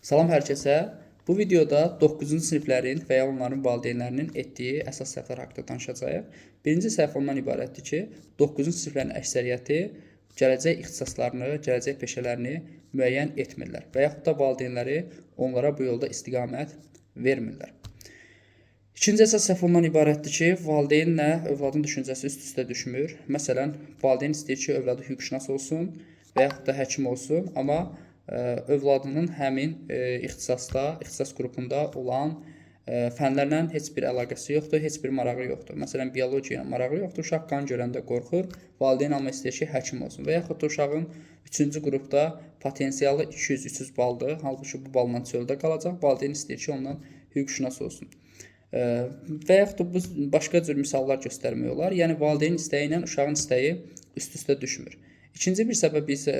Salam hər kəsə. Bu videoda 9-cu siniflərin və ya onların valideynlərinin etdiyi əsas səhvlər haqqında danışacağıq. Birinci səhv ondan ibarətdir ki, 9-cu siniflərin əksəriyyəti gələcək ixtisaslarını, gələcək peşələrini müəyyən etmirlər və yaxud da valideynləri onlara bu yolda istiqamət vermirlər. İkinci əsas səhv ondan ibarətdir ki, valideynlə övladın düşüncəsi üst-üstə düşmür. Məsələn, valideyn istəyir ki, övladı hüquqşünas olsun və yaxud da həkim olsun, amma övladının həmin ixtisas qrupunda olan fənlərlə heç bir əlaqəsi yoxdur, heç bir marağı yoxdur. Məsələn, biologiyaya marağı yoxdur, uşaq qan görəndə qorxur, valideyn amma istəyir ki, həkim olsun. Və yaxud da uşağın 3-cü qrupda potensialı 200-300 baldır, halbuki bu balla çöldə qalacaq, valideyn istəyir ki, ondan hüquqşünas olsun. Və yaxud da bu başqa cür misallar göstərmək olar. Yəni, valideyn istəyi ilə uşağın istəyi üst-üstə düşmür. İkinci bir səbəb isə,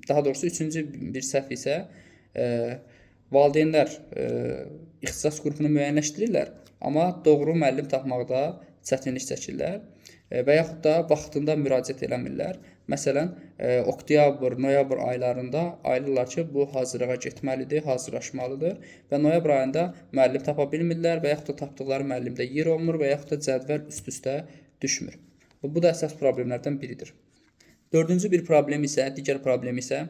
daha doğrusu üçüncü bir səhv isə valideynlər ixtisas qrupunu müəyyənləşdirirlər, amma doğru müəllim tapmaqda çətinlik çəkirlər və yaxud da vaxtında müraciət eləmirlər. Məsələn, oktyabr, noyabr aylarında ayırırlar ki, bu hazırlığa getməlidir, hazırlaşmalıdır və noyabr ayında müəllim tapa bilmirlər və yaxud da tapdıqları müəllimdə yer olmur və yaxud da cədvəl üst-üstə düşmür. Bu da əsas problemlərdən biridir. Dördüncü bir problem isə, digər problem isə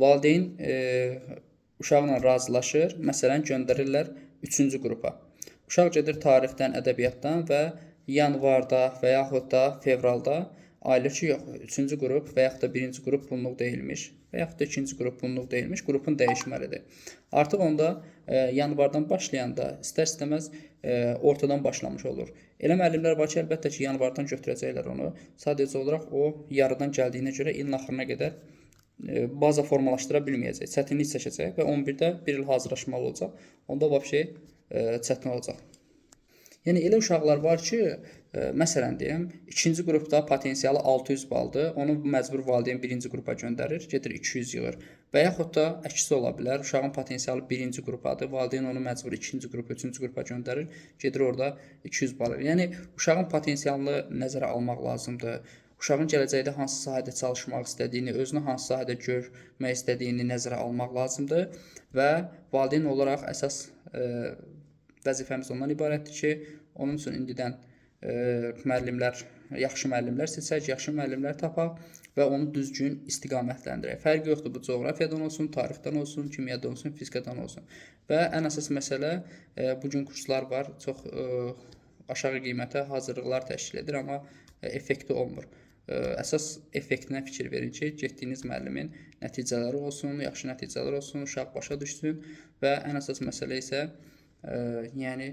valideyn uşaqla razılaşır, məsələn, göndərirlər 3-cü qrupa. Uşaq gedir tarixdən, ədəbiyyatdan və yanvarda və yaxud da fevralda ayılır ki, yox, 3-cü qrup və yaxud da 1-ci qrup bunluq deyilmiş və yaxud da 2-ci qrup bunluq deyilmiş, qrupun dəyişməlidir. Artıq onda yanvardan başlayanda istər-istəməz ortadan başlamış olur. Elə müəllimlər var ki, əlbəttə ki, yanvardan götürəcəklər onu. Sadəcə olaraq o yarıdan gəldiyinə görə ilin axırına qədər baza formalaşdıra bilməyəcək, çətinlik çəkəcək və 11-də bir il hazırlaşmalı olacaq. Onda vəbşə çətin olacaq. Yəni, elə uşaqlar var ki, məsələn deyim, 2-ci qrupda potensialı 600 baldır, onu məcbur valideyn 1-ci qrupa göndərir, gedir 200 yığır. Və yaxud da əksi ola bilər, uşağın potensialı 1-ci qrupadır, valideyn onu məcbur 2-ci qrupa, 3-cü qrupa göndərir, gedir orada 200 bal alır. Yəni, uşağın potensialını nəzərə almaq lazımdır. Uşağın gələcəkdə hansı sahədə çalışmaq istədiyini, özünü hansı sahədə görmək istədiyini nəzərə almaq lazımdır və valideyn olaraq əsas vəzifəmiz ondan ibarətdir ki, onun üçün indidən yaxşı müəllimlər seçək, yaxşı müəllimlər tapaq və onu düzgün istiqamətləndirək. Fərqi yoxdur, bu coğrafiyadan olsun, tarixdən olsun, kimyadan olsun, fizikadan olsun. Və ən əsas məsələ, bugün kurslar var, çox aşağı qiymətə hazırlıqlar təşkil edir, amma effekti olmur. Əsas effektinə fikir verin ki, getdiyiniz müəllimin nəticələri olsun, yaxşı nəticələr olsun, uşaq başa düşsün və ən əsas məsələ isə yəni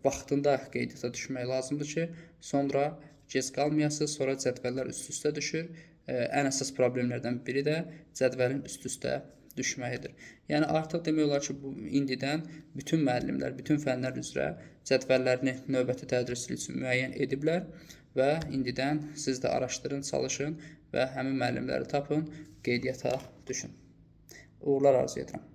vaxtında qeydiyyata düşmək lazımdır ki, sonra gec qalmayasınız, sonra cədvəllər üst-üstə düşür. Ən əsas problemlərdən biri də cədvəlin üst-üstə düşməyidir. Yəni artıq demək olar ki, indidən bütün müəllimlər, bütün fənlər üzrə cədvəllərini növbəti tədris ili üçün müəyyən ediblər və indidən siz də araşdırın, çalışın və həmin müəllimləri tapın, qeydiyyata düşün. Uğurlar arzu edirəm.